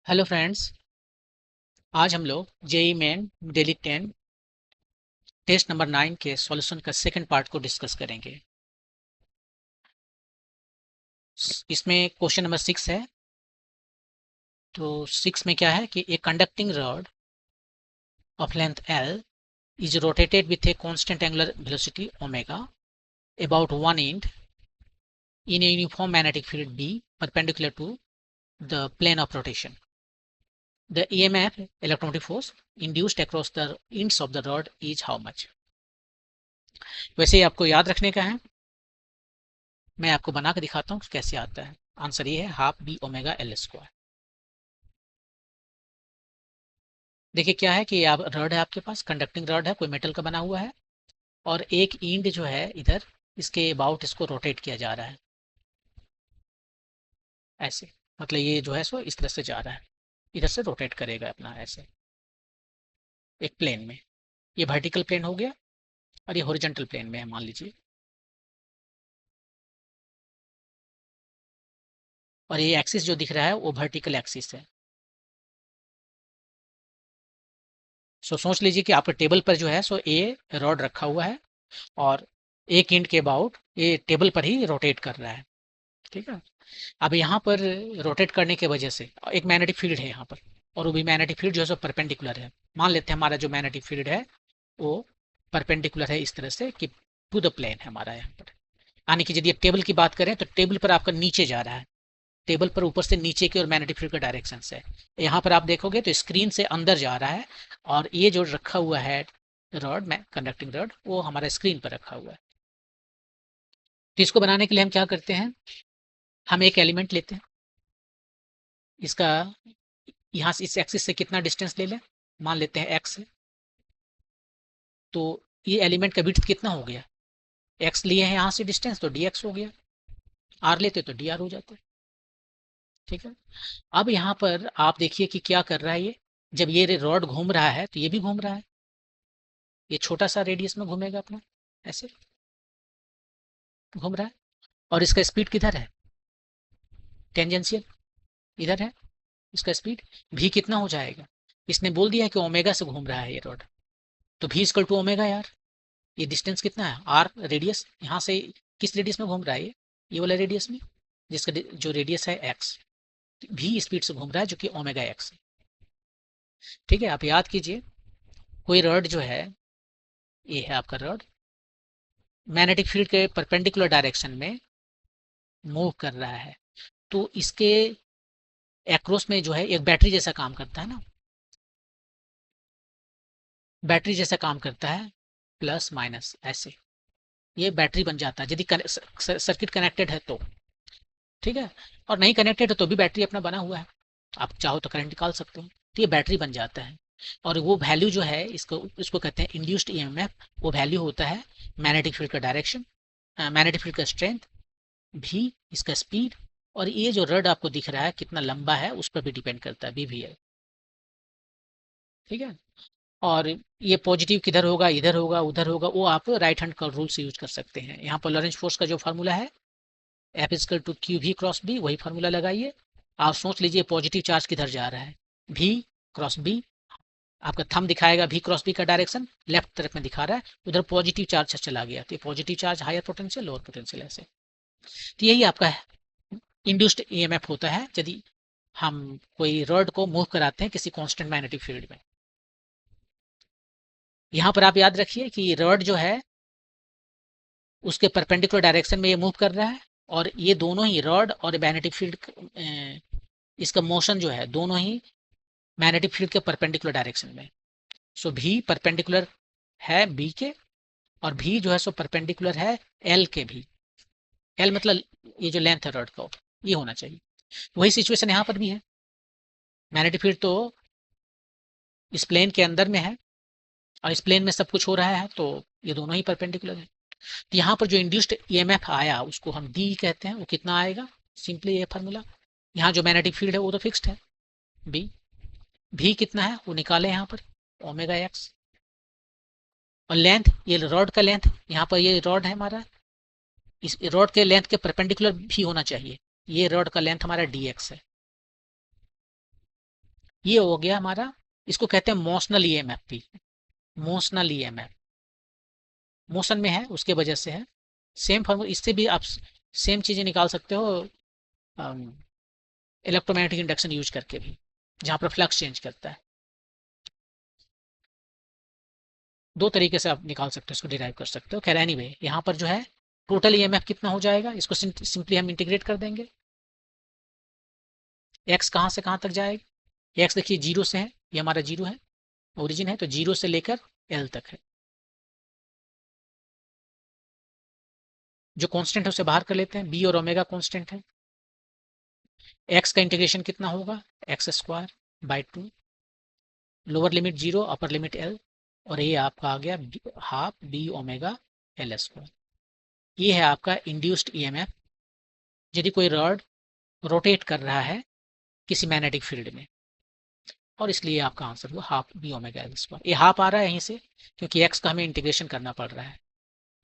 Hello friends. आज हम लोग JEE Main daily 10 test number 9 के सॉल्यूशन का सेकंड पार्ट को डिस्कस करेंगे। इसमें क्वेश्चन नंबर 6 है। तो 6 में क्या है कि a conducting rod of length L is rotated with a constant angular velocity omega about one inch in a uniform magnetic field B perpendicular to the plane of rotation. The EMF electromotive force induced across the ends of the rod is how much? वैसे ही आपको याद रखने का है। मैं आपको बना के दिखाता हूँ कैसे आता है। आंसर ये है half B omega L square. देखिए क्या है कि आप रड है, आपके पास कंडक्टिंग रड है, कोई मेटल का बना हुआ है और एक इंड जो है इधर इसके अबाउट इसको रोटेट किया जा रहा है ऐसे। मतलब ये जो है सो इस तरह से जा रहा है, इधर से रोटेट करेगा अपना ऐसे एक प्लेन में। ये वर्टिकल प्लेन हो गया और ये हॉरिजॉन्टल प्लेन में है मान लीजिए। और ये एक्सिस जो दिख रहा है वो वर्टिकल एक्सिस है। सो सोच लीजिए कि आपके टेबल पर जो है सो ए रॉड रखा हुआ है और एक इंड के अबाउट ये टेबल पर ही रोटेट कर रहा है। ठीक है। अब यहाँ पर रोटेट करने की वजह से एक मैग्नेटिक फील्ड है यहाँ पर, और वो भी मैग्नेटिक फील्ड जो है सो परपेंडिकुलर है। मान लेते हैं हमारा जो मैग्नेटिक फील्ड है वो परपेंडिकुलर है इस तरह से कि टू द प्लेन है हमारा यहाँ पर। यानी कि यदि टेबल की बात करें तो टेबल पर आपका नीचे जा रहा है, टेबल पर ऊपर से नीचे की और मैग्नेटिक फील्ड का डायरेक्शन से। यहाँ पर आप देखोगे तो स्क्रीन से अंदर जा रहा है और ये जो रखा हुआ है रॉड में कंडक्टिंग रॉड वो हमारा स्क्रीन पर रखा हुआ है। तो इसको बनाने के लिए हम क्या करते हैं, हम एक एलिमेंट लेते हैं, इसका यहाँ से इस एक्सिस से कितना डिस्टेंस ले लें, मान लेते हैं एक्स है। तो ये एलिमेंट का विड्थ कितना हो गया, एक्स लिए हैं यहाँ से डिस्टेंस तो डी एक्स हो गया, आर लेते तो डी आर हो जाता है। ठीक है। अब यहाँ पर आप देखिए कि क्या कर रहा है ये, जब ये रॉड घूम रहा है तो ये भी घूम रहा है, ये छोटा सा रेडियस में घूमेगा अपना ऐसे घूम रहा है। और इसका स्पीड किधर है, टेंजेंशियल इधर है इसका स्पीड। भी कितना हो जाएगा, इसने बोल दिया है कि ओमेगा से घूम रहा है ये रॉड, तो भी इक्वल टू ओमेगा यार। ये डिस्टेंस कितना है आर रेडियस, यहाँ से किस रेडियस में घूम रहा है ये वाला रेडियस में, जिसका जो रेडियस है एक्स, भी स्पीड से घूम रहा है जो कि ओमेगा एक्स है। ठीक है। आप याद कीजिए कोई रॉड जो है ये है आपका रॉड मैग्नेटिक फील्ड के परपेंडिकुलर डायरेक्शन में मूव कर रहा है, तो इसके एक्रोस में जो है एक बैटरी जैसा काम करता है ना, बैटरी जैसा काम करता है, प्लस माइनस ऐसे ये बैटरी बन जाता है यदि सर्किट कनेक्टेड है तो। ठीक है। और नहीं कनेक्टेड है तो भी बैटरी अपना बना हुआ है, आप चाहो तो करंट निकाल सकते हो, तो ये बैटरी बन जाता है। और वो वैल्यू जो है इसको इसको कहते हैं इंड्यूस्ड ईएमएफ। वो वैल्यू होता है मैग्नेटिक फील्ड का डायरेक्शन, मैग्नेटिक फील्ड का स्ट्रेंथ, भी इसका स्पीड, और ये जो रड आपको दिख रहा है कितना लंबा है उस पर भी डिपेंड करता है, भी है। ठीक है। और ये पॉजिटिव किधर होगा, इधर होगा उधर होगा, वो आप राइट हैंड का रूल से यूज कर सकते हैं। यहाँ पर लॉरेंस फोर्स का जो फार्मूला है एफ इजकल टू क्यू भी क्रॉस बी, वही फार्मूला लगाइए। आप सोच लीजिए पॉजिटिव चार्ज किधर जा रहा है, भी क्रॉस बी। आपका थंब दिखाएगा भी क्रॉस बी का डायरेक्शन लेफ्ट तरफ में दिखा रहा है, उधर पॉजिटिव चार्ज चला गया, तो positive charge higher potential lower potential ऐसे। तो यही आपका इंड्यूस्ड ईएमएफ होता है यदि हम कोई रॉड को मूव कराते हैं किसी कांस्टेंट मैग्नेटिक फील्ड में। यहाँ पर आप याद रखिए कि रॉड जो है उसके परपेंडिकुलर डायरेक्शन में ये मूव कर रहा है, और ये दोनों ही रॉड और मैग्नेटिक फील्ड इसका मोशन जो है दोनों ही मैग्नेटिक फील्ड के परपेंडिकुलर डायरेक्शन में। सो भी परपेंडिकुलर है बी के, और भी जो है सो परपेंडिकुलर है एल के भी। एल मतलब ये जो लेंथ है रॉड का ये होना चाहिए। वही सिचुएशन यहाँ पर भी है, मैग्नेटिक फील्ड तो इस प्लेन के अंदर में है और इस प्लेन में सब कुछ हो रहा है, तो ये दोनों ही परपेंडिकुलर है। तो यहाँ पर जो इंड्यूस्ड ईएमएफ आया उसको हम डी कहते हैं। वो कितना आएगा, सिंपली ये फार्मूला, यहाँ जो मैग्नेटिक फील्ड है वो तो फिक्स्ड है बी, भी कितना है वो निकाले यहाँ पर ओमेगा एक्स। और लेंथ, ये रॉड का लेंथ, यहाँ पर ये रॉड है हमारा, इस रॉड के लेंथ के परपेंडिकुलर भी होना चाहिए, ये रॉड का लेंथ हमारा डी एक्स है। ये हो गया हमारा, इसको कहते हैं मोशनल ईएमएफ भी, मोशनल ईएमएफ, मोशन में है उसके वजह से है। सेम फॉर्मूला, इससे भी आप सेम चीजें निकाल सकते हो इलेक्ट्रोमैग्नेटिक इंडक्शन यूज करके भी, जहां पर फ्लक्स चेंज करता है। दो तरीके से आप निकाल सकते हो, इसको डिराइव कर सकते हो। खैर एनीवे, यहाँ पर जो है टोटल ईएमएफ कितना हो जाएगा, इसको सिंपली हम इंटीग्रेट कर देंगे। एक्स कहाँ से कहाँ तक जाएगा, एक्स देखिए जीरो से है, ये हमारा जीरो है, ओरिजिन है, तो जीरो से लेकर एल तक है। जो कांस्टेंट है उसे बाहर कर लेते हैं, बी और ओमेगा कांस्टेंट है। एक्स का इंटीग्रेशन कितना होगा, X square by two, lower limit zero upper limit L, और ये आपका आ गया half B omega L square. ये है आपका इंड्यूस्ड ईएमएफ यदि कोई रॉड रोटेट कर रहा है किसी मैग्नेटिक फील्ड में, और इसलिए आपका आंसर हुआ half B omega L square. ये हाफ आ रहा है यहीं से, क्योंकि एक्स का हमें इंटीग्रेशन करना पड़ रहा है,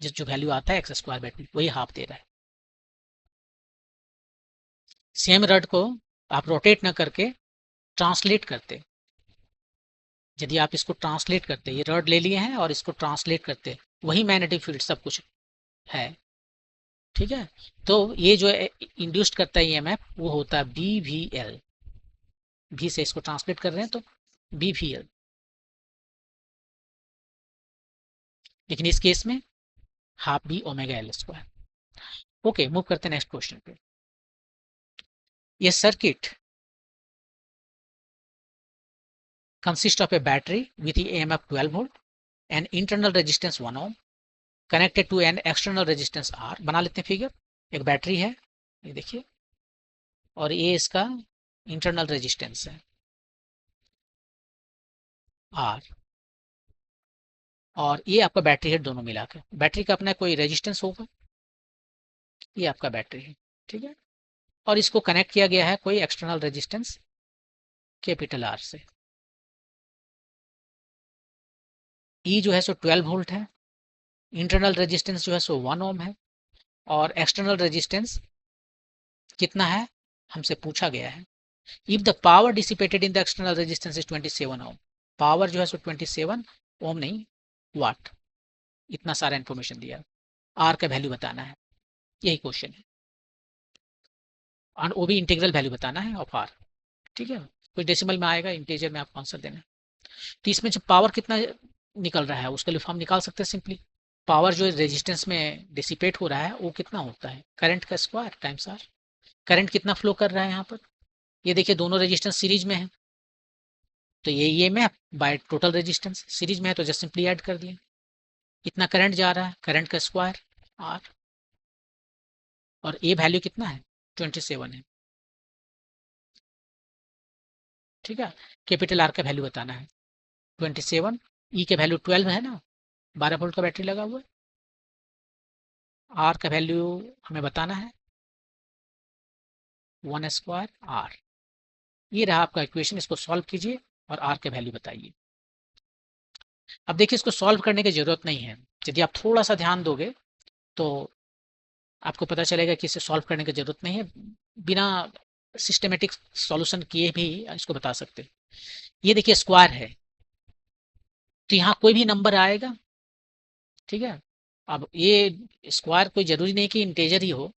जिस जो वैल्यू आता है एक्स स्क्वायर बाई टू वही हाफ दे रहा है। सेम रॉड को आप रोटेट न करके ट्रांसलेट करते, यदि आप इसको ट्रांसलेट करते, ये रॉड ले लिए हैं और इसको ट्रांसलेट करते, वही मैग्नेटिक फील्ड सब कुछ है, ठीक है। तो ये जो इंड्यूस्ड करता है ईएमएफ वो होता है बी वी एल, भी से इसको ट्रांसलेट कर रहे हैं तो बी वी एल, लेकिन इस केस में half B omega L square. Okay, move करते हैं नेक्स्ट क्वेश्चन पे। ये circuit consist of a battery with EMF 12 volt, an internal resistance 1 ohm connected to an external resistance R। बना लेते हैं फिगर, एक बैटरी है ये देखिए, और ये इसका इंटरनल रेजिस्टेंस है R, और ये आपका बैटरी है दोनों मिलाकर। बैटरी का अपना कोई रेजिस्टेंस होगा, ये आपका बैटरी है, ठीक है, और इसको कनेक्ट किया गया है कोई एक्सटर्नल रेजिस्टेंस कैपिटल आर से। ई जो है सो 12 वोल्ट है, इंटरनल रेजिस्टेंस जो है सो 1 ओम है, और एक्सटर्नल रेजिस्टेंस कितना है हमसे पूछा गया है। If the power dissipated in the external resistance is 27 ohm, power जो है सो 27 ओम नहीं वाट, इतना सारा इंफॉर्मेशन दिया। आर का वैल्यू बताना है, यही क्वेश्चन है, और वो भी इंटीग्रल वैल्यू बताना है ऑफ आर, ठीक है। कोई डेसिमल में आएगा, इंटीजर में आपको आंसर देना है। तो इसमें जो पावर कितना निकल रहा है उसके लिए हम निकाल सकते हैं सिंपली, पावर जो रेजिस्टेंस में डिसिपेट हो रहा है वो कितना होता है, करंट का स्क्वायर टाइम्स आर। करंट कितना फ्लो कर रहा है यहाँ पर, ये देखिए दोनों रेजिस्टेंस सीरीज में है, तो ये मैं बाय टोटल रेजिस्टेंस सीरीज में है तो जस्ट सिंपली ऐड कर दिए, इतना करंट जा रहा है, करंट का स्क्वायर आर, और ए वैल्यू कितना है 27 है, ठीक है। कैपिटल आर का वैल्यू बताना है 27, ई के वैल्यू 12 है ना, 12 वोल्ट का बैटरी लगा हुआ है, आर का वैल्यू हमें बताना है 1 स्क्वायर आर। ये रहा आपका इक्वेशन, इसको सॉल्व कीजिए और आर के वैल्यू बताइए। अब देखिए इसको सॉल्व करने की जरूरत नहीं है, यदि आप थोड़ा सा ध्यान दोगे तो आपको पता चलेगा कि इसे सॉल्व करने की जरूरत नहीं है, बिना सिस्टमेटिक सॉल्यूशन किए भी इसको बता सकते। ये देखिए स्क्वायर है, तो यहाँ कोई भी नंबर आएगा, ठीक है। अब ये स्क्वायर कोई जरूरी नहीं कि इंटेजर ही हो,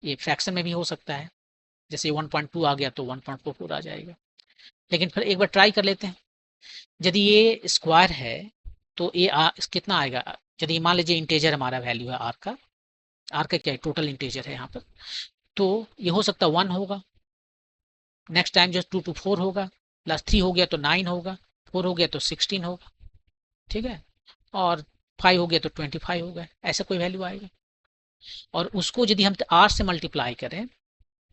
ये फ्रैक्शन में भी हो सकता है, जैसे 1.2 आ गया तो 1.44 आ जाएगा। लेकिन फिर एक बार ट्राई कर लेते हैं, यदि ये स्क्वायर है तो ये कितना आएगा, यदि मान लीजिए इंटेजर हमारा वैल्यू है आर का क्या है टोटल इंटेजर है यहाँ पर, तो ये हो सकता है 1 होगा, नेक्स्ट टाइम जो 2 to 4 होगा, प्लस 3 हो गया तो 9 होगा, 4 हो गया तो 16 होगा, ठीक है, और 5 हो गया तो 25 होगा, ऐसा कोई वैल्यू आएगा। और उसको यदि हम आर से मल्टीप्लाई करें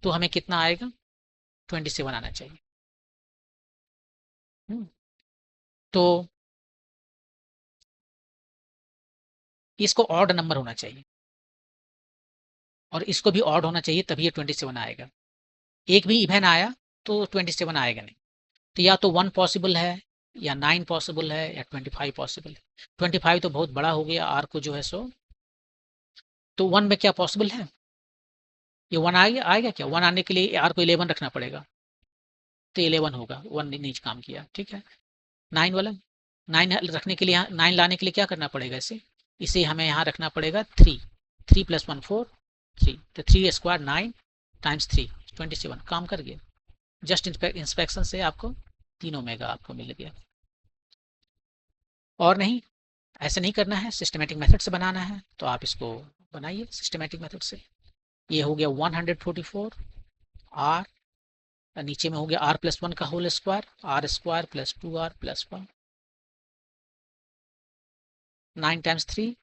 तो हमें कितना आएगा 27 आना चाहिए। तो इसको ऑड नंबर होना चाहिए, और इसको भी ऑड होना चाहिए, तभी ये 27 आएगा। एक भी इवन आया तो 27 आएगा नहीं, तो या तो 1 पॉसिबल है, या 9 पॉसिबल है, या 25 पॉसिबल है। 25 तो बहुत बड़ा हो गया आर को जो है सो, तो 1 में क्या पॉसिबल है, ये 1 आएगा क्या, 1 आने के लिए आर को 11 रखना पड़ेगा, तो 11 होगा, 1 नीचे काम किया, ठीक है। 9 वाला, 9 रखने के लिए, यहाँ 9 लाने के लिए क्या करना पड़ेगा, इसे हमें यहाँ रखना पड़ेगा 3, 3 + 1 4, 3, तो 3 स्क्वायर 9 टाइम्स 3 27, काम कर गया। जस्ट इंस्पेक्शन से आपको 3 ओमेगा आपको मिल गया। और नहीं, ऐसे नहीं करना है, सिस्टमेटिक मेथड से बनाना है, तो आप इसको बनाइए सिस्टमेटिक मेथड से। ये हो गया 144 आर, नीचे में हो गया r+1 का whole square, r² + 2r + 1, 9 times 3,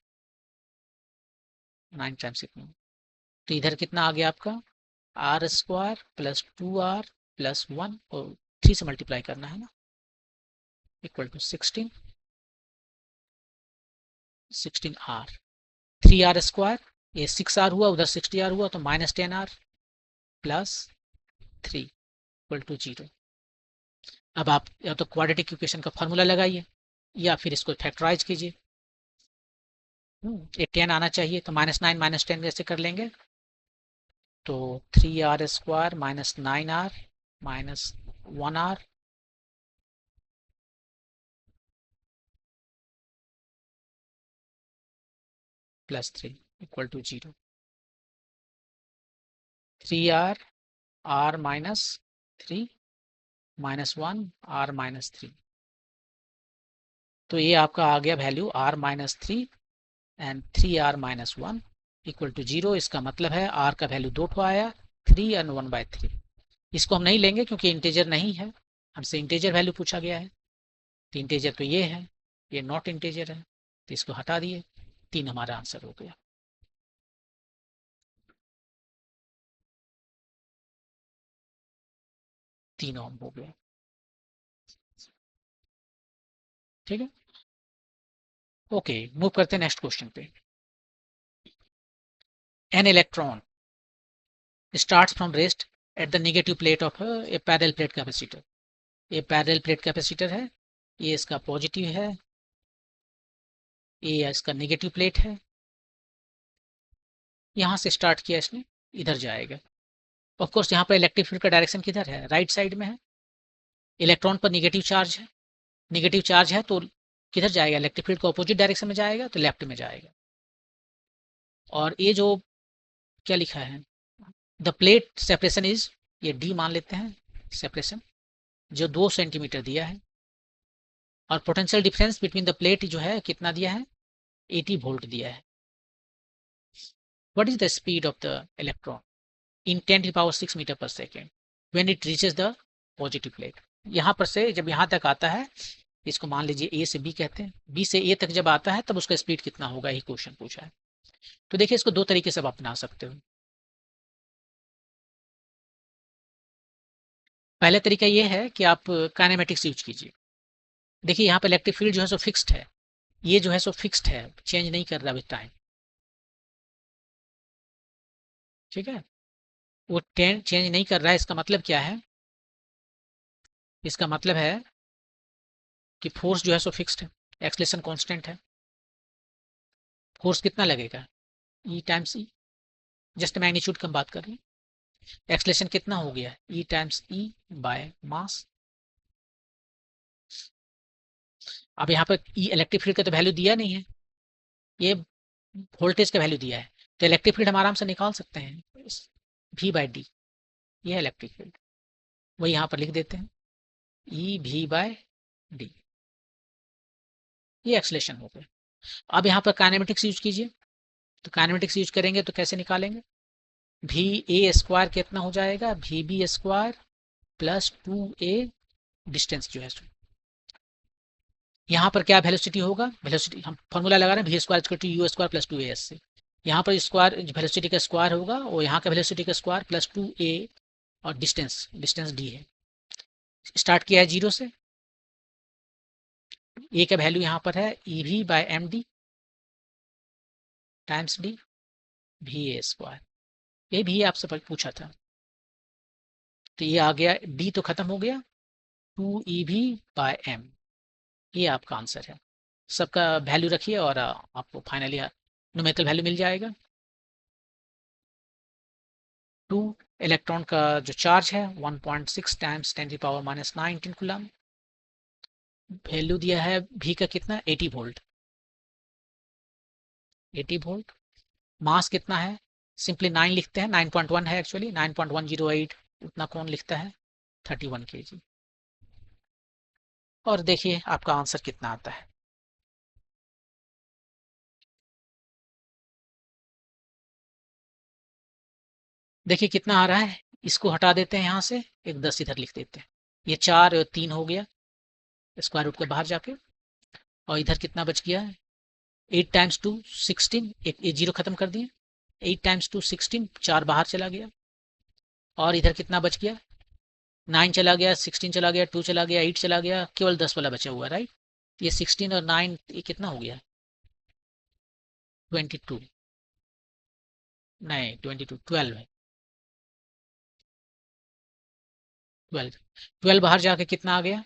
9 times कितना, तो इधर कितना आ गया आपका r² + 2r + 1, और 3 से मल्टीप्लाई करना है ना, इक्वल टू 16, 16r, 3r², ये 6r हुआ, उधर 60r हुआ, तो -10r + 3 = 0। अब आप या तो क्वाड्रेटिक इक्वेशन का फॉर्मूला लगाइए या फिर इसको फैक्टराइज कीजिए। ये 10 आना चाहिए, तो -9 -10 कैसे कर लेंगे, तो 3r² - 9r - 1r + 3 = 0। 3r, r - 3 - 1 r - 3, तो ये आपका आ गया वैल्यू r - 3 एंड 3r - 1 = 0। इसका मतलब है r का वैल्यू 2 आया, 3 एंड 1/3। इसको हम नहीं लेंगे क्योंकि इंटीजर नहीं है, हमसे इंटीजर वैल्यू पूछा गया है, तो इंटीजर तो ये है, ये नॉट इंटीजर है, तो इसको हटा दिए, 3 हमारा आंसर हो गया। तीन ओम हो गया, ठीक है। ओके, मूव करते हैं नेक्स्ट क्वेश्चन पे। An electron starts from rest at the negative plate of a parallel plate capacitor। ये पैरेलल प्लेट कैपेसिटर है, ये इसका पॉजिटिव है, ये इसका नेगेटिव प्लेट है। यहाँ से स्टार्ट किया इसने, इधर जाएगा। ऑफ कोर्स यहाँ पर इलेक्ट्रिक फील्ड का डायरेक्शन किधर है, राइट साइड में है। इलेक्ट्रॉन पर नेगेटिव चार्ज है, नेगेटिव चार्ज है तो किधर जाएगा, इलेक्ट्रिक फील्ड को अपोजिट डायरेक्शन में जाएगा, तो लेफ्ट में जाएगा। और ये जो क्या लिखा है, द प्लेट सेपरेशन इज, ये डी मान लेते हैं सेपरेशन, जो 2 सेंटीमीटर दिया है। और potential difference between the plate जो है कितना दिया है, 80 वोल्ट दिया है। What is the speed of the electron in 10⁶ metre per second when it reaches the positive plate. यहाँ पर से जब यहाँ तक आता है, इसको मान लीजिए ए से बी कहते हैं, बी से ए तक जब आता है तब उसका स्पीड कितना होगा, यही क्वेश्चन पूछा है। तो देखिए इसको दो तरीके से आप अपना सकते हो। पहला तरीका ये है कि आप काइनेमेटिक्स यूज कीजिए। देखिए यहाँ पर इलेक्ट्रिक फील्ड जो है सो फिक्स्ड है, ये जो है सो फिक्स्ड है, चेंज नहीं कर रहा विद टाइम, ठीक है। वो चेंज नहीं कर रहा है, इसका मतलब क्या है, इसका मतलब है कि फोर्स जो है सो फिक्स्ड है, एक्सलेशन कांस्टेंट है। फोर्स कितना लगेगा, ई टाइम्स ई, जस्ट मैग्नीट्यूड की हम बात कर रहे हैं। एक्सलेशन कितना हो गया, ई टाइम्स ई बाय मास। अब यहाँ पर ई इलेक्ट्रिक फील्ड का तो वैल्यू दिया नहीं है, ये वोल्टेज का वैल्यू दिया है, तो इलेक्ट्रिक फील्ड हम आराम से निकाल सकते हैं, V/d, ये है इलेक्ट्रिक फील्ड, वही यहाँ पर लिख देते हैं, ई V/d, ये एक्सलेशन हो गया। अब यहाँ पर काइनेमेटिक्स यूज कीजिए, तो काइनेमेटिक्स यूज करेंगे तो कैसे निकालेंगे, VA² कितना हो जाएगा, VB² + 2A, डिस्टेंस जो है यहाँ पर क्या वेलोसिटी होगा, वेलोसिटी हम फॉर्मूला लगा रहे हैं, V² = U² + 2AS से। यहाँ पर स्क्वायर वेलोसिटी का स्क्वायर होगा और यहाँ का वेलोसिटी का स्क्वायर + 2A, और डिस्टेंस D है। स्टार्ट किया है 0 से, ए का वैल्यू यहाँ पर है EV/md टाइम्स d VA², ये भी आपसे पूछा था, तो ये आ गया, d तो खत्म हो गया, 2EV/m, ये आपका आंसर है। सबका वैल्यू रखिए और आपको फाइनली न्यूमेरिकल वैल्यू मिल जाएगा। 2 इलेक्ट्रॉन का जो चार्ज है 1.6 टाइम्स 10⁻⁻⁹ कूलम। वैल्यू दिया है भी का कितना 80 वोल्ट। 80 वोल्ट। मास कितना है, सिंपली 9 लिखते हैं, 9.1 है एक्चुअली, 9.108 उतना कौन लिखता है, 31 kg। और देखिए आपका आंसर कितना आता है। देखिए कितना आ रहा है, इसको हटा देते हैं यहाँ से, एक 10 इधर लिख देते हैं, ये 4 और 3 हो गया स्क्वायर रूट के बाहर जाके, और इधर कितना बच गया है 8 टाइम्स 2 16, एक जीरो खत्म कर दिए, 8 टाइम्स 2 16, 4 बाहर चला गया, और इधर कितना बच गया 9 चला गया, 16 चला गया, 2 चला गया, 8 चला गया, केवल 10 वाला बचा हुआ, राइट। ये 16 और 9 ये कितना हो गया 22, नहीं 22 12 है, 12 12 बाहर जाके कितना आ गया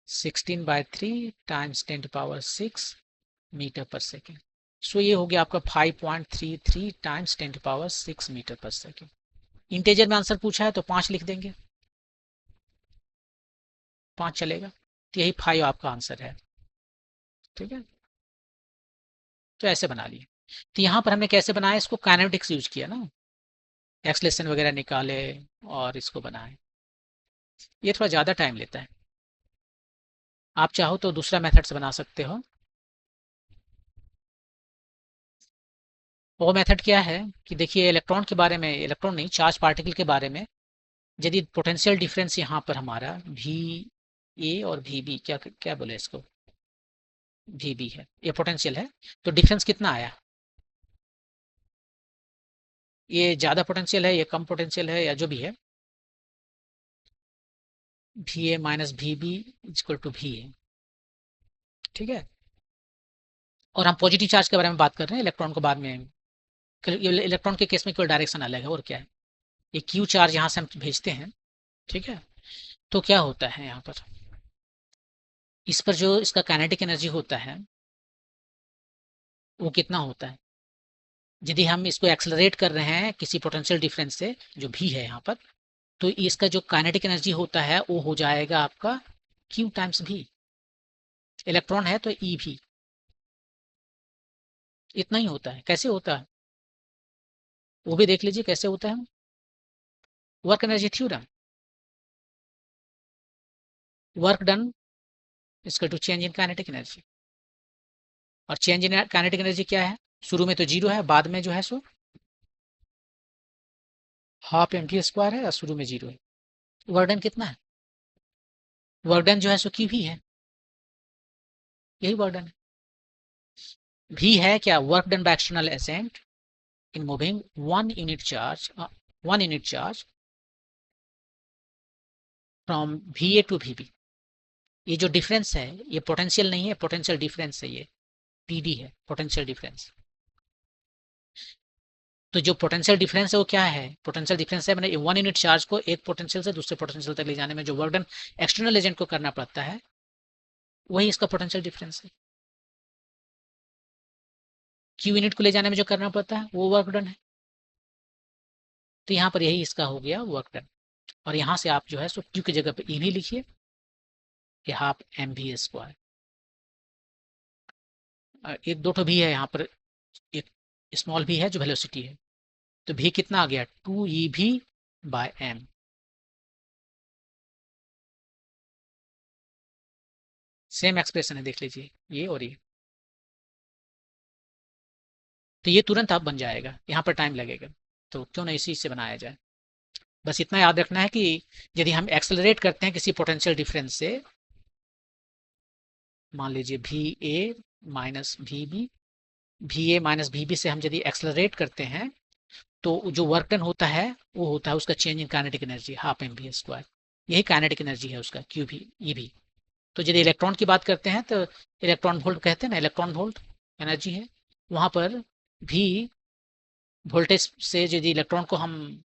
16/3 टाइम्स 10⁻6 मीटर पर सेकेंड। सो ये हो गया आपका 5.33 times 10⁻6 metre per second. Integer में आंसर पूछा है तो 5 लिख देंगे, 5 चलेगा, तो यही 5 आपका आंसर है, ठीक है। तो ऐसे बना लिए। तो यहाँ पर हमने कैसे बनाया, इसको काइनेटिक्स यूज किया ना, एक्सलेशन वगैरह निकाले और इसको बनाए। ये थोड़ा ज़्यादा टाइम लेता है, आप चाहो तो दूसरा मेथड से बना सकते हो। वो मेथड क्या है कि देखिए इलेक्ट्रॉन के बारे में, इलेक्ट्रॉन नहीं चार्ज पार्टिकल के बारे में, यदि पोटेंशियल डिफरेंस यहाँ पर हमारा वी ए और वी बी, क्या क्या बोले इसको, वी बी है, ये पोटेंशियल है, तो डिफरेंस कितना आया, ये ज़्यादा पोटेंशियल है, ये कम पोटेंशियल है, या जो भी है, V A minus V B equal to V A, ठीक है। और हम पॉजिटिव चार्ज के बारे में बात कर रहे हैं, इलेक्ट्रॉन को बाद में, इलेक्ट्रॉन के केस में केवल डायरेक्शन अलग है और क्या है, ये क्यू चार्ज यहाँ से हम भेजते हैं, ठीक है। तो क्या होता है यहाँ पर, इस पर जो इसका काइनेटिक एनर्जी होता है वो कितना होता है, यदि हम इसको एक्सेलरेट कर रहे हैं किसी पोटेंशियल डिफरेंस से जो भी है यहाँ पर, तो इसका जो काइनेटिक एनर्जी होता है वो हो जाएगा आपका Q टाइम्स भी, इलेक्ट्रॉन है तो E भी, इतना ही होता है। कैसे होता है वो भी देख लीजिए कैसे होता है, work energy theorem, work done इसका to change in kinetic energy, और चेंज इन काइनेटिक एनर्जी क्या है, शुरू में तो जीरो है, बाद में जो है सो हाफ mv² है, और शुरू में जीरो है। वर्क डन कितना है, वर्क डन जो है सो Q भी है, यही वर्क डन है। भी है क्या, work done by external agent in moving 1 unit charge from VA to VB। ये जो डिफरेंस है ये पोटेंशियल नहीं है, पोटेंशियल डिफरेंस है, ये PD है, पोटेंशियल डिफरेंस। तो जो पोटेंशियल डिफरेंस है वो क्या है, पोटेंशियल डिफरेंस है मैंने 1 यूनिट चार्ज को एक पोटेंशियल से दूसरे पोटेंशियल तक ले जाने में जो वर्क डन एक्सटर्नल एजेंट को करना पड़ता है, वही इसका पोटेंशियल डिफरेंस है। Q यूनिट को ले जाने में जो करना पड़ता है वो वर्क डन है, तो यहाँ पर यही इसका हो गया वर्क डन। और यहाँ से आप जो है सो Q की जगह पे E भी लिखिए, कि हाफ mv²। एक दो भी है यहाँ पर, एक स्मॉल भी है जो वेलोसिटी है, तो भी कितना आ गया 2ev/m। सेम एक्सप्रेशन है, देख लीजिए ये और ये, तो ये तुरंत आप बन जाएगा, यहाँ पर टाइम लगेगा, तो क्यों ना इसी से बनाया जाए। बस इतना याद रखना है कि यदि हम एक्सेलरेट करते हैं किसी पोटेंशियल डिफरेंस से, मान लीजिए V A minus V B, V A minus V B से हम यदि एक्सेलरेट करते हैं तो जो वर्क डन होता है वो होता है उसका change in kinetic energy half mv², यही काइनेटिक एनर्जी है उसका Q भी E भी। तो यदि इलेक्ट्रॉन की बात करते हैं तो इलेक्ट्रॉन वोल्ट कहते हैं ना, इलेक्ट्रॉन वोल्ट एनर्जी है, वहाँ पर भी वोल्टेज से यदि इलेक्ट्रॉन को हम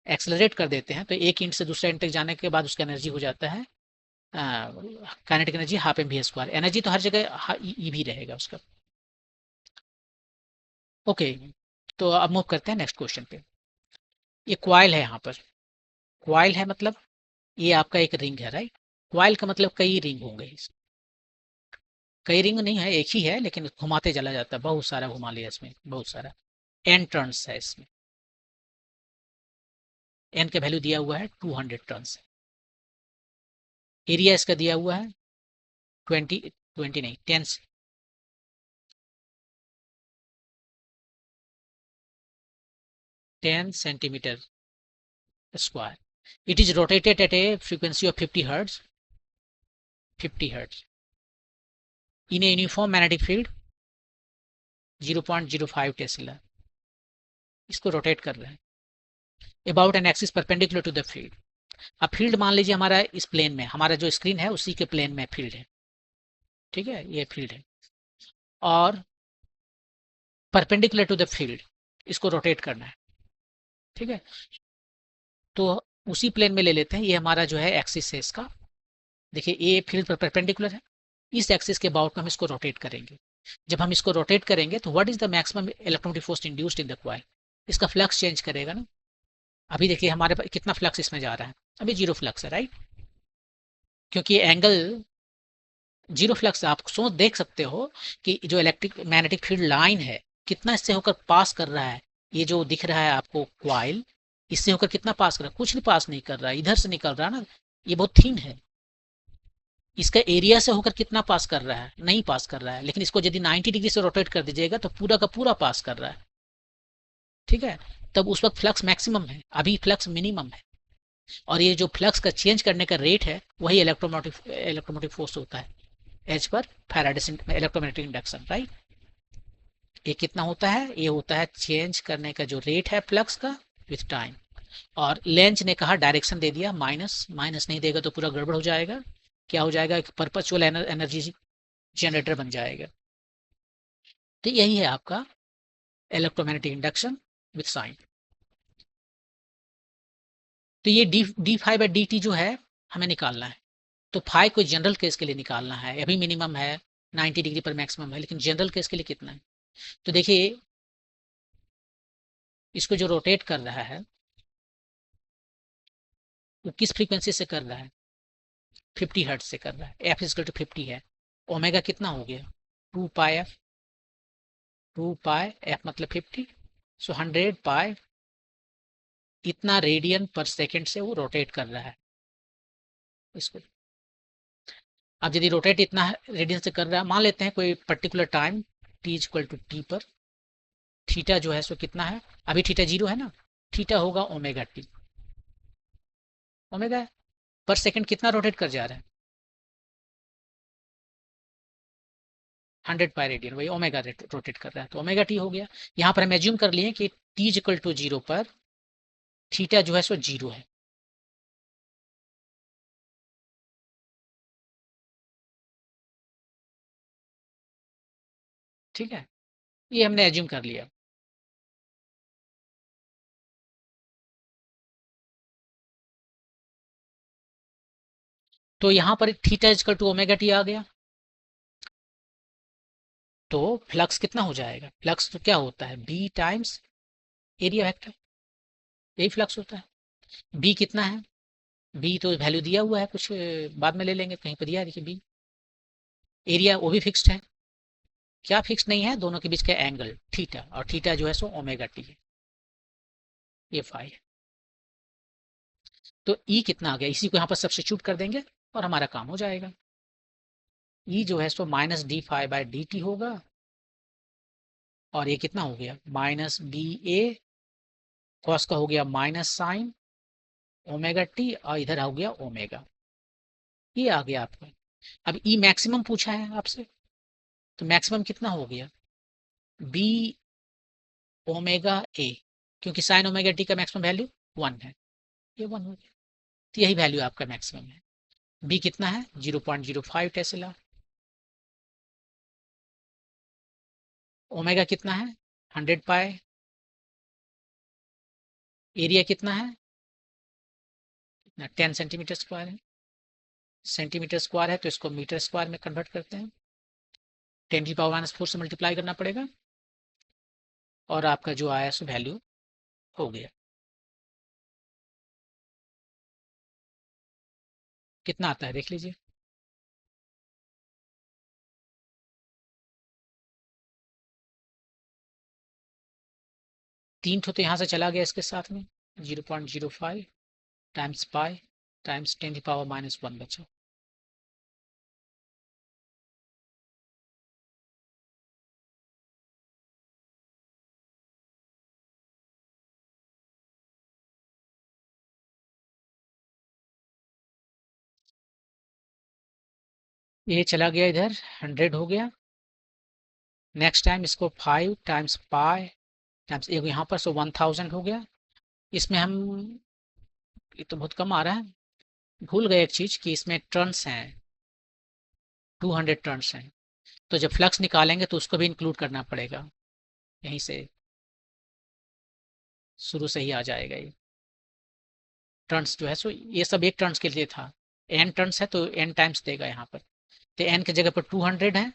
एक्सेलरेट कर देते हैं तो एक इंट से दूसरे इंट तक जाने के बाद उसका एनर्जी हो जाता है kinetic energy half mv²। Energy तो हर जगह ई भी रहेगा उसका। ओके, तो अब मूव करते हैं नेक्स्ट क्वेश्चन पे। ये क्वाइल है यहाँ पर। क्वाइल है मतलब ये आपका एक रिंग है, राइट। क्वाइल का मतलब कई रिंग होंगे। कई रिंग नहीं है, एक ही है, लेकिन घुमाते चला जाता है, बहुत सारा घुमा लिया इसमें, बहुत सारा। एन टर्न्स है इसमें। एन का वैल्यू दिया हुआ है 200 टर्न्स। एरिया इसका दिया हुआ है 20 नहीं 10 centimetre square. It is rotated at a frequency of 50 hertz, 50 hertz in a uniform magnetic field 0.05 tesla. इसको रोटेट कर रहे हैं about an axis perpendicular to the field. अब फील्ड मान लीजिए हमारा इस प्लेन में, हमारा जो स्क्रीन है उसी के प्लेन में फील्ड है, ठीक है, ये फील्ड है। और परपेंडिकुलर टू द फील्ड इसको रोटेट करना है, ठीक है। तो उसी प्लेन में ले लेते हैं, ये हमारा जो है एक्सिस है इसका। देखिए ये फील्ड पर परपेंडिकुलर है, इस एक्सिस के अबाउट में हम इसको रोटेट करेंगे। जब हम इसको रोटेट करेंगे तो what is the maximum electromotive force induced in the coil. इसका फ्लक्स चेंज करेगा ना। अभी देखिए हमारे पास कितना फ्लक्स इसमें जा रहा है, अभी जीरो फ्लक्स है, राइट। क्योंकि एंगल जीरो फ्लक्स, आप सोच देख सकते हो कि जो इलेक्ट्रिक मैग्नेटिक फील्ड लाइन है कितना इससे होकर पास कर रहा है। ये जो दिख रहा है आपको क्वाइल, इससे होकर कितना पास कर रहा है, कुछ नहीं पास नहीं कर रहा है, इधर से निकल रहा है ना। ये बहुत थिन है। इसका एरिया से होकर कितना पास कर रहा है, नहीं पास कर रहा है। लेकिन इसको यदि 90 डिग्री से रोटेट कर दीजिएगा तो पूरा का पूरा पास कर रहा है, ठीक है। तब उस वक्त फ्लक्स मैक्सिमम है, अभी फ्लक्स मिनिमम है। और ये जो फ्लक्स का चेंज करने का रेट है वही इलेक्ट्रोमोटिव फोर्स होता है as per Faraday electromagnetic induction, right. ये कितना होता है, ये होता है चेंज करने का जो रेट है फ्लक्स का विथ टाइम। और लेंज ने कहा डायरेक्शन दे दिया माइनस, माइनस नहीं देगा तो पूरा गड़बड़ हो जाएगा। क्या हो जाएगा, एक परपेचुअल एनर्जी जनरेटर बन जाएगा। तो यही है आपका इलेक्ट्रोमैग्नेटिक इंडक्शन विथ साइन। तो ये D five by D T जो है हमें निकालना है। तो फाइव को जनरल केस के लिए निकालना है, अभी मिनिमम है 90 डिग्री पर मैक्सिमम है, लेकिन जनरल केस के लिए कितना है। तो देखिए इसको जो रोटेट कर रहा है वो किस फ्रीक्वेंसी से कर रहा है, 50 हर्ट्ज से कर रहा है। एफ इज टू 50 है, ओमेगा कितना हो गया 2 पाई एफ, 2 पाई एफ मतलब 50, सो 100 पाई, इतना रेडियन पर सेकेंड से वो रोटेट कर रहा है इसको। अब यदि रोटेट इतना रेडियन से कर रहा है, मान लेते हैं कोई particular time T is equal to T पर थीटा जो है सो कितना है, अभी थीटा जीरो है ना, थीटा होगा ओमेगा टी। ओमेगा पर सेकंड कितना रोटेट कर जा रहा है, 100 पाई रेडियन, वही ओमेगा रोटेट कर रहा है, तो ओमेगा टी हो गया। यहाँ पर हम एज्यूम कर लिए कि T is equal to zero पर थीटा जो है सो जीरो है। ठीक है, ये हमने एज्यूम कर लिया। तो यहाँ पर theta is equal to omega T आ गया। तो फ्लक्स कितना हो जाएगा, फ्लक्स तो क्या होता है बी टाइम्स एरिया वेक्टर, यही फ्लक्स होता है। बी कितना है, बी तो वैल्यू दिया हुआ है कुछ, बाद में ले लेंगे, कहीं पर दिया है देखिए बी। एरिया वो भी फिक्स्ड है, क्या फिक्स नहीं है, दोनों के बीच का एंगल थीटा, और थीटा जो है सो ओमेगा टी है, ये फाई है। तो ई कितना आ गया, इसी को यहाँ पर सब्स्टिट्यूट कर देंगे और हमारा काम हो जाएगा। ई जो है सो minus D phi by D T होगा, और ये कितना हो गया माइनस बी ए कॉस का हो गया माइनस साइन ओमेगा टी, और इधर हो गया ओमेगा, ये आ गया आपका। अब ई मैक्सिमम पूछा है आपसे, तो मैक्सिमम कितना हो गया बी ओमेगा ए, क्योंकि साइन ओमेगा टी का मैक्सिमम वैल्यू 1 है, ये 1 हो गया। तो यही वैल्यू आपका मैक्सिमम है। बी कितना है 0.05 टेस्ला, ओमेगा कितना है 100 पाई, एरिया कितना है 10 सेंटीमीटर स्क्वायर है, सेंटीमीटर स्क्वायर है तो इसको मीटर स्क्वायर में कन्वर्ट करते हैं, 10⁻⁴ से मल्टीप्लाई करना पड़ेगा, और आपका जो आया सो वैल्यू हो गया। कितना आता है देख लीजिए। 3 ठो तो यहाँ से चला गया इसके साथ में, 0.05 टाइम्स पाई टाइम्स 10⁻⁻1 बचा। ये चला गया इधर, 100 हो गया। नेक्स्ट टाइम इसको 5 टाइम्स पाई टाइम्स एक यहाँ पर, सो 1000 हो गया। इसमें हम, ये तो बहुत कम आ रहा है, भूल गए एक चीज कि इसमें टर्न्स हैं, 200 टर्न्स हैं। तो जब फ्लक्स निकालेंगे तो उसको भी इंक्लूड करना पड़ेगा, यहीं से शुरू से ही आ जाएगा ये टर्न्स जो है। सो ये सब एक टर्न्स के लिए था, एन टर्न्स है तो एन टाइम्स देगा यहाँ पर। तो एन की जगह पर 200 है,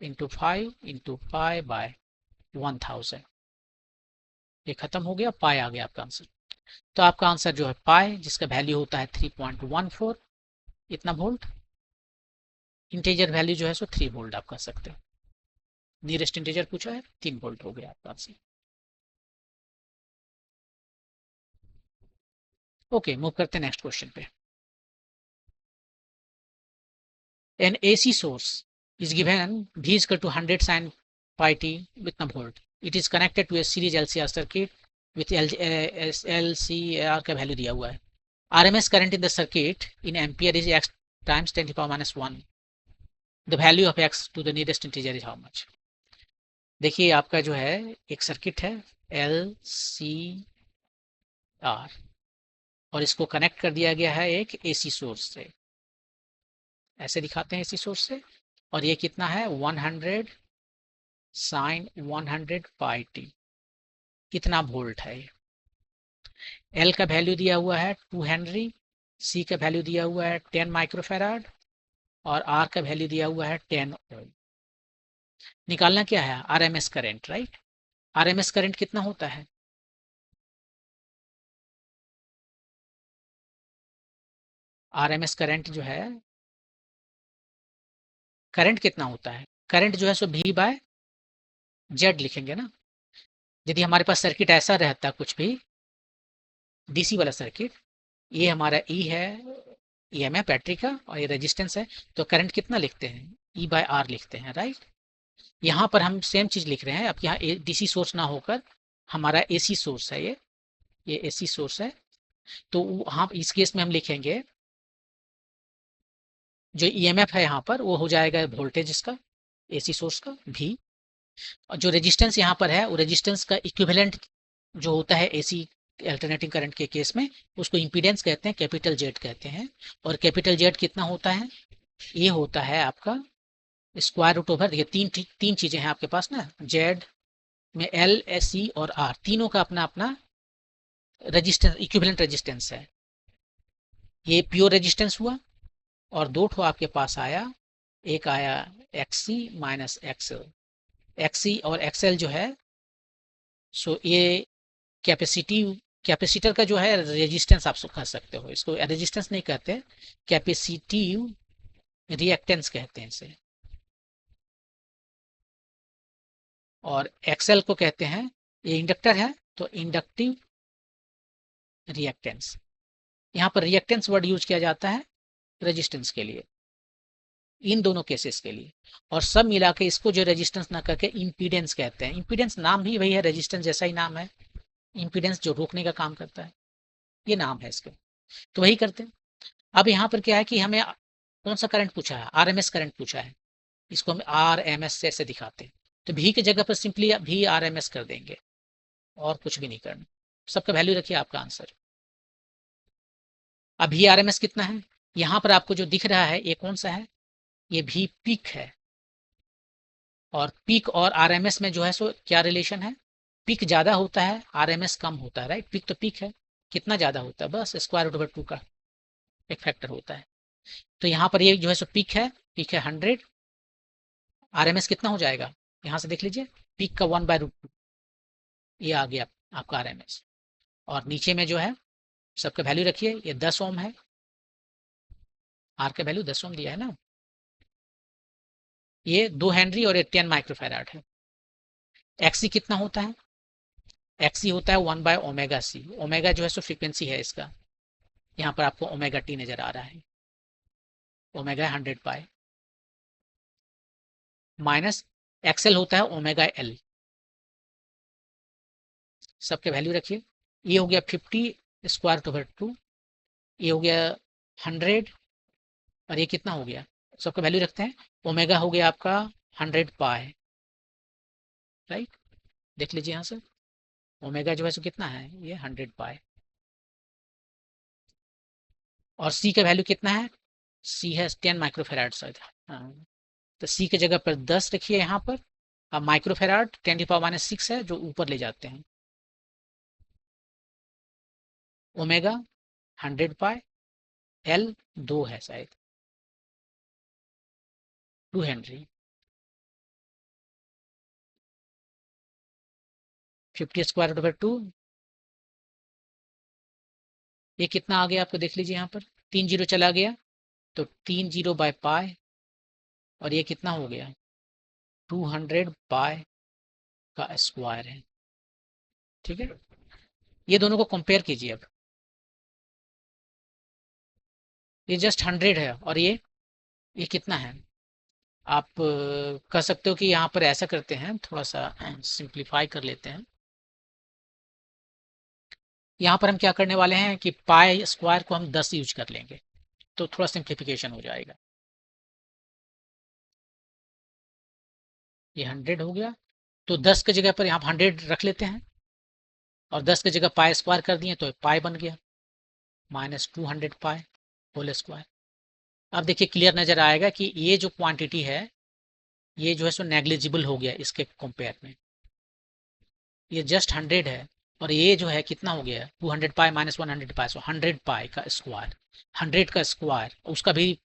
इंटू 5 इंटू पाई बाय 1000। ये खत्म हो गया, पाई आ गया आपका आंसर। तो आपका आंसर जो है पाई, जिसका वैल्यू होता है 3.14 इतना वोल्ट। इंटीजर वैल्यू जो है सो 3 वोल्ट आप कह सकते हो। नियरेस्ट इंटीजर पूछा है, 3 वोल्ट हो गया आपका आंसर। ओके, मूव करते हैं नेक्स्ट क्वेश्चन पे। An AC source is given V is equal to 100 sin pi t with a volt. It is connected to a series LCR circuit with LCR का value दिया हुआ है। RMS current in the circuit in ampere is x times 10⁻⁻1. The value of x to the nearest integer is how much? देखिए आपका जो है एक circuit है LCR और इसको कनेक्ट कर दिया गया है एक AC सोर्स से, ऐसे दिखाते हैं AC सोर्स से। और ये कितना है 100 साइन 100 पाई टी, कितना वोल्ट है ये। एल का वैल्यू दिया हुआ है 2 हेनरी, सी का वैल्यू दिया हुआ है 10 माइक्रोफेराड और आर का वैल्यू दिया हुआ है 10 ओम। निकालना क्या है, RMS current, right. RMS current कितना होता है, आरएमएस करंट जो है, करंट कितना होता है, करंट जो है सो V बाय जेड लिखेंगे ना। यदि हमारे पास सर्किट ऐसा रहता कुछ भी डीसी वाला सर्किट, ये हमारा ई है, ईएमएफ बैटरी का, और ये रेजिस्टेंस है, तो करंट कितना लिखते हैं, ई बाय आर लिखते हैं, राइट। यहाँ पर हम सेम चीज लिख रहे हैं। अब यहाँ डीसी सोर्स ना होकर हमारा एसी सोर्स है, ये एसी सोर्स है। तो हम इस केस में हम लिखेंगे जो ईएमएफ है यहाँ पर वो हो जाएगा वोल्टेज इसका, एसी सोर्स का भी। और जो रेजिस्टेंस यहाँ पर है वो रेजिस्टेंस का इक्विवेलेंट जो होता है एसी अल्टरनेटिंग करंट के केस में, उसको इम्पीडेंस कहते हैं, कैपिटल जेड कहते हैं। और कैपिटल जेड कितना होता है, ये होता है आपका स्क्वायर रूट ओवर, ये तीन चीजें हैं आपके पास ना, जेड में एल एस सी और आर, तीनों का अपना अपना रेजिस्टेंस, इक्विवेलेंट रेजिस्टेंस है। ये प्योर रेजिस्टेंस हुआ। और दो ठो आपके पास आया, एक आया एक्सी माइनस एक्सएल, एक्सी और एक्सएल जो है सो ये कैपेसिटिव, कैपेसिटर का जो है रेजिस्टेंस आप कह सकते हो, इसको रेजिस्टेंस नहीं कहते, कैपेसिटिव रिएक्टेंस कहते हैं इसे। और एक्सएल को कहते हैं, ये इंडक्टर है तो इंडक्टिव रिएक्टेंस। यहाँ पर रिएक्टेंस वर्ड यूज किया जाता है रेजिस्टेंस के लिए, इन दोनों केसेस के लिए। और सब मिला के इसको जो रेजिस्टेंस ना करके इम्पीडेंस कहते हैं। इम्पीडेंस नाम भी वही है, रेजिस्टेंस जैसा ही नाम है, इम्पीडेंस जो रोकने का काम करता है, ये नाम है इसका, तो वही करते हैं। अब यहाँ पर क्या है कि हमें कौन सा करंट पूछा है, आरएमएस करंट पूछा है, इसको हम आरएमएस से ऐसे दिखाते हैं। तो भी की जगह पर सिंपली भी आरएमएस कर देंगे और कुछ भी नहीं करना, सबका वैल्यू रखिए, आपका आंसर। अब भी आरएमएस कितना है, यहाँ पर आपको जो दिख रहा है ये कौन सा है, ये भी पीक है। और पीक और आरएमएस में जो है सो क्या रिलेशन है, पीक ज्यादा होता है, आरएमएस कम होता है, राइट। पीक तो पीक है, कितना ज्यादा होता है, बस स्क्वायर रूट ओवर 2 का एक फैक्टर होता है। तो यहाँ पर ये जो है सो पीक है, पीक है 100, आरएमएस कितना हो जाएगा, यहाँ से देख लीजिए, पीक का 1/√2, ये आ गया आपका आरएमएस। और नीचे में जो है सबका वैल्यू रखिए, ये 10 ओम है, आर का वैल्यू 10 ओम दिया है ना। ये 2 हेनरी और ये 10 माइक्रोफैराड है। एक्सी कितना होता है? एक्सी होता है 1/ओमेगा सी। ओमेगा जो है सो फ्रीक्वेंसी है इसका, यहाँ पर आपको ओमेगा टी नजर आ रहा है। ओमेगा 100 पाई माइनस एक्सएल होता है ओमेगा एल। सबके वैल्यू रखिए। ये हो गया 50√/2, ये हो गया 100, और ये कितना हो गया? सबका वैल्यू रखते हैं। ओमेगा हो गया आपका 100 पाई, राइट। देख लीजिए यहाँ से, ओमेगा जो है सो कितना है? ये 100 पाई। और सी का वैल्यू कितना है? सी है 10 माइक्रोफेराड शायद। हाँ, तो सी की जगह पर 10 रखिए यहाँ पर। अब माइक्रोफेराड 10⁻⁻⁶ है जो ऊपर ले जाते हैं। ओमेगा 100 पाई, एल 2 है शायद, 2 हेनरी। 50√/2, ये कितना आ गया आपको देख लीजिए यहाँ पर, 3 जीरो चला गया तो 3 0/पाई, और ये कितना हो गया? 200 पाई का स्क्वायर है। ठीक है, ये दोनों को कंपेयर कीजिए। अब ये जस्ट 100 है, और ये कितना है? आप कह सकते हो कि यहाँ पर ऐसा करते हैं, थोड़ा सा सिंप्लीफाई कर लेते हैं। यहाँ पर हम क्या करने वाले हैं कि पाई स्क्वायर को हम 10 यूज कर लेंगे, तो थोड़ा सिंप्लीफिकेशन हो जाएगा। ये 100 हो गया, तो 10 की जगह पर यहाँ 100 रख लेते हैं, और 10 की जगह पाई स्क्वायर कर दिए तो पाई बन गया -200 पाई होल स्क्वायर। अब देखिए क्लियर नजर आएगा कि ये जो क्वांटिटी है ये जो है सो नेग्लिजिबल हो गया इसके कंपेयर में। ये जस्ट 100 है, और ये जो है कितना हो गया? 200 पाई -100 पाई, सो 100 पाई का स्क्वायर। 100 का स्क्वायर, उसका भी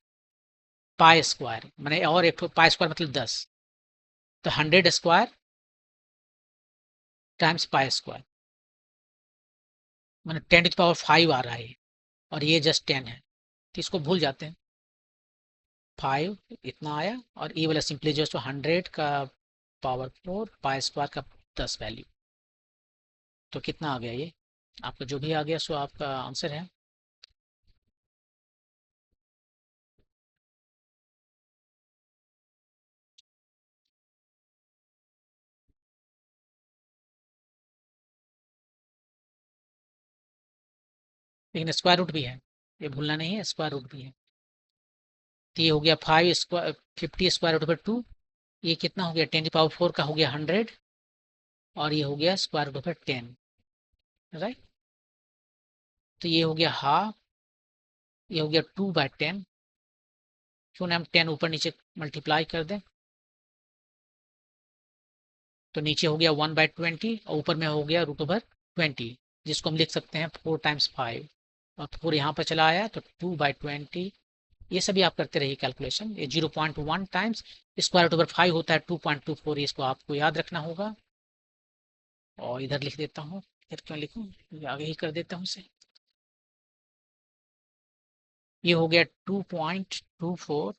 पाई स्क्वायर, मैंने और एक पाई स्क्वायर मतलब 10, तो 100 स्क्वायर टाइम्स पाई स्क्वायर, मैंने 10⁵ आ रहा है, और ये जस्ट 10 है, तो इसको भूल जाते हैं। 5 इतना आया, और ये वाला सिंपली जो है 100 का पावर 4 पाई स्क्वायर का 10 वैल्यू, तो कितना आ गया? ये आपका जो भी आ गया सो आपका आंसर है। लेकिन स्क्वायर रूट भी है, ये भूलना नहीं है, स्क्वायर रूट भी है। तो ये हो गया 5 स्क्वायर 50√/2, ये कितना हो गया? 10⁴ का हो गया 100, और ये हो गया √10, राइट। तो ये हो गया हाफ, ये हो गया 2/10। क्यों ना हम 10 ऊपर नीचे मल्टीप्लाई कर दें, तो नीचे हो गया 1/20, और ऊपर में हो गया √20, जिसको हम लिख सकते हैं 4 टाइम्स 5, और 4 यहाँ पर चला आया तो 2/20। ये सभी आप करते रहिए कैलकुलेशन। ये 0.1 टाइम्स √5 होता है 2.24, इसको आपको याद रखना होगा। और इधर लिख देता हूँ, इधर क्यों लिखूँ, आगे ही कर देता हूँ इसे। ये हो गया 2.24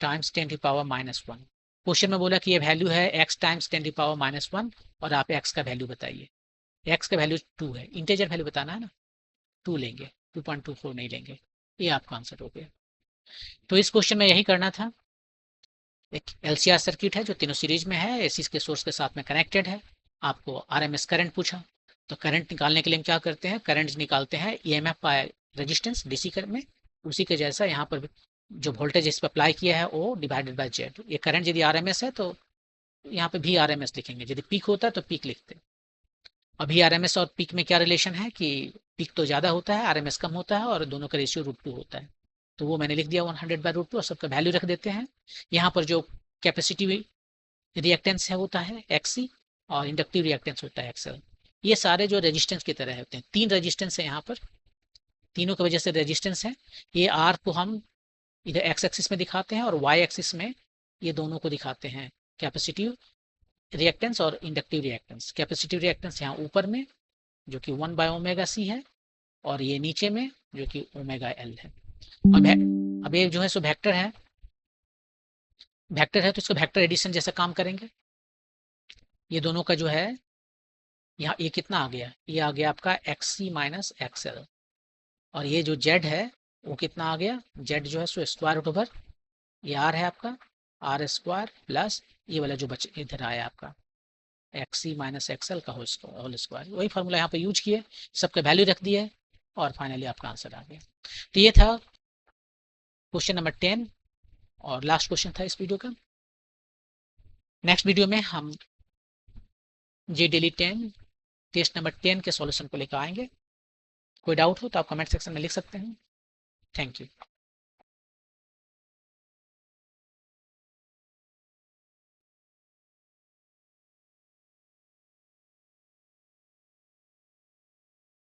टाइम्स 10⁻⁻1। क्वेश्चन में बोला कि ये वैल्यू है x टाइम्स 10⁻⁻1, और आप x का वैल्यू बताइए। x का वैल्यू 2 है, इंटीजर वैल्यू बताना है ना, 2 लेंगे, 2.24 नहीं लेंगे। ये आपका आंसर हो गया। तो इस क्वेश्चन में यही करना था। एक LCR सर्किट है जो तीनों सीरीज में है, एसी के सोर्स के साथ में कनेक्टेड है। आपको RMS करंट पूछा, तो करंट निकालने के लिए हम क्या करते हैं? करंट निकालते हैं EMF by resistance DC current में, उसी के जैसा यहाँ पर जो वोल्टेज इस पर अप्लाई किया है वो डिवाइडेड बाय जेड। ये करंट यदि RMS है तो यहाँ पे भी RMS लिखेंगे, यदि पीक होता है तो पीक लिखते हैं। अभी RMS और पीक में क्या रिलेशन है कि पीक तो ज़्यादा होता है, RMS कम होता है, और दोनों का रेशियो √2 होता है। तो वो मैंने लिख दिया 100/√2, और सबका वैल्यू रख देते हैं। यहाँ पर जो कैपेसिटिव रिएक्टेंस है होता है XC, और इंडक्टिव रिएक्टेंस होता है XL। ये सारे जो रेजिस्टेंस की तरह होते हैं, 3 रेजिस्टेंस है यहाँ पर, तीनों की वजह से रेजिस्टेंस है। ये R को हम इधर एक्स एक्सिस में दिखाते हैं, और वाई एक्सिस में ये दोनों को दिखाते हैं, कैपेसिटिव रिएक्टेंस और इंडक्टिव रिएक्टेंस। कैपेसिटिव रिएक्टेंस यहाँ ऊपर में जो कि 1/ω c है, और ये नीचे में जो कि ω L है। अब अब ये जो है सो वेक्टर है, वेक्टर है तो इसको वेक्टर एडिशन जैसा काम करेंगे। ये दोनों का जो है यहाँ ये कितना आ गया, ये आ गया आपका एक्स सी माइनस एक्सएल, और ये जो जेड है वो कितना आ गया, जेड जो है सो स्क्वायर रूट ओवर ये आर है आपका, आर स्क्वायर प्लस ये वाला जो बच इधर आया आपका एक्स सी माइनस एक्सएल का होल स्क्वायर। वही फार्मूला यहाँ पे यूज किए, सबका वैल्यू रख दिया और फाइनली आपका आंसर आ गया। तो ये था क्वेश्चन नंबर 10 और लास्ट क्वेश्चन था इस वीडियो का। नेक्स्ट वीडियो में हम जे डेली 10 टेस्ट नंबर 10 के सॉल्यूशन को लेकर आएंगे। कोई डाउट हो तो आप कमेंट सेक्शन में लिख सकते हैं। Thank you.